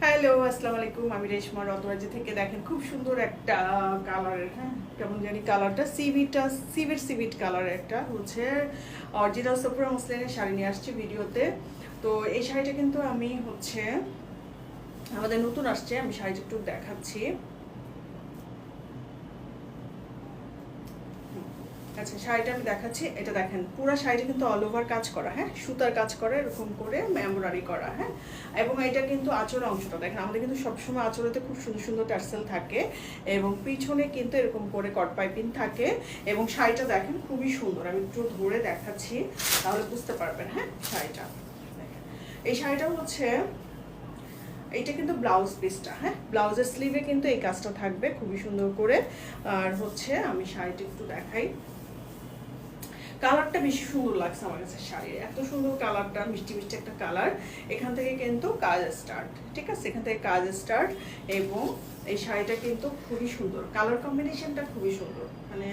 Hello, আসসালামু আলাইকুম। আমি রেশমা রতরাজি থেকে। দেখেন খুব সুন্দর একটা কালারের, হ্যাঁ কেমন জানি কালারটা সিভিট কালারের একটা হচ্ছে অরিজিনাল সফরা মসলিনের শাড়ি নিয়ে আসছি ভিডিওতে। তো এই শাড়িটা কিন্তু আমি হচ্ছে আমাদের নতুন আসছে, আমি শাড়িটা একটু দেখাচ্ছি। আচ্ছা, শাড়িটা আমি দেখাচ্ছি। এটা দেখেন পুরো শাড়িটা কিন্তু অল ওভার কাজ করা, হ্যাঁ সুতার কাজ করা, এরকম করে এমব্রয়ডারি করা, হ্যাঁ। এবং এটা কিন্তু আঁচলের অংশটা দেখেন, আমাদের কিন্তু সবসময় আঁচলেতে খুব সুন্দর সুন্দর টার্সেল থাকে এবং পিছনে কিন্তু এরকম করে কট পাইপিং থাকে। এবং শাড়িটা দেখেন খুবই সুন্দর, আমি একটু ধরে দেখাচ্ছি তাহলে বুঝতে পারবেন। হ্যাঁ শাড়িটা দেখেন, এই শাড়িটা হচ্ছে এইটা কিন্তু ব্লাউজ পিসটা, হ্যাঁ ব্লাউজের স্লিভে কিন্তু এই কাজটা থাকবে খুবই সুন্দর করে। আর হচ্ছে আমি শাড়িটা একটু দেখাই, কালারটা বেশি সুন্দর লাগছে আমার কাছে শাড়ির, এত সুন্দর কালারটা, মিষ্টি মিষ্টি একটা কালার। এখান থেকে কিন্তু কাজ স্টার্ট, ঠিক আছে, এখান থেকে কাজ স্টার্ট। এবং এই শাড়িটা কিন্তু খুবই সুন্দর, কালার কম্বিনেশনটা খুবই সুন্দর, মানে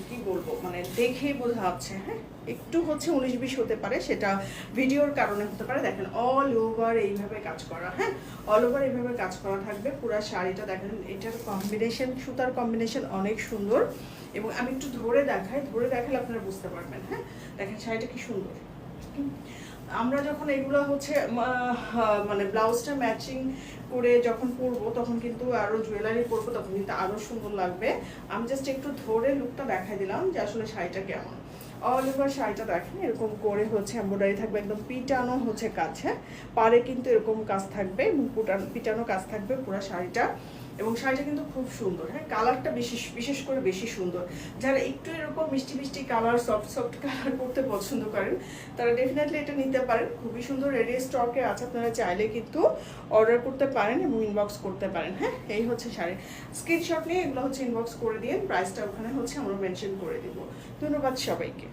কি বলবো, মানে দেখেই বোঝা যাচ্ছে। হ্যাঁ একটু হচ্ছে 19-20 হতে পারে, সেটা ভিডিওর কারণে হতে পারে। দেখেন অল ওভার এইভাবে কাজ করা, হ্যাঁ অল ওভার এইভাবে কাজ করা থাকবে পুরো শাড়িটা। দেখেন এটার কম্বিনেশন, সুতার কম্বিনেশন অনেক সুন্দর। এবং আমি একটু ধরে দেখাই, ধরে দেখালে আপনারা বুঝতে পারবেন। হ্যাঁ দেখেন শাড়িটা কি সুন্দর। আমরা যখন এগুলো হচ্ছে মানে ব্লাউজটা ম্যাচিং করে যখন পরবো তখন কিন্তু আরো জুয়েলারি পরবো, তখন কিন্তু আরো সুন্দর লাগবে। আমি জাস্ট একটু ধরে লুকটা দেখাই দিলাম যে আসলে শাড়িটা কেমন। অল ওভার শাড়িটা দেখেন এরকম করে হচ্ছে এমব্রয়ডারি থাকবে, একদম পিটানো হচ্ছে কাজ, হ্যাঁ পারে কিন্তু এরকম কাজ থাকবে এবং পিটানো কাজ থাকবে পুরো শাড়িটা। এবং শাড়িটা কিন্তু খুব সুন্দর, হ্যাঁ কালারটা বিশেষ করে বেশি সুন্দর। যারা একটু এরকম মিষ্টি মিষ্টি কালার, সফট সফট কালার পরতে পছন্দ করেন তারা ডেফিনেটলি এটা নিতে পারেন, খুবই সুন্দর। রেডি স্টকে আছে, আপনারা চাইলে কিন্তু অর্ডার করতে পারেন এবং ইনবক্স করতে পারেন। হ্যাঁ এই হচ্ছে শাড়ি, স্ক্রিনশট নিয়ে এগুলো হচ্ছে ইনবক্স করে দিন, প্রাইসটা ওখানে হচ্ছে আমরা মেনশন করে দিব। ধন্যবাদ সবাইকে।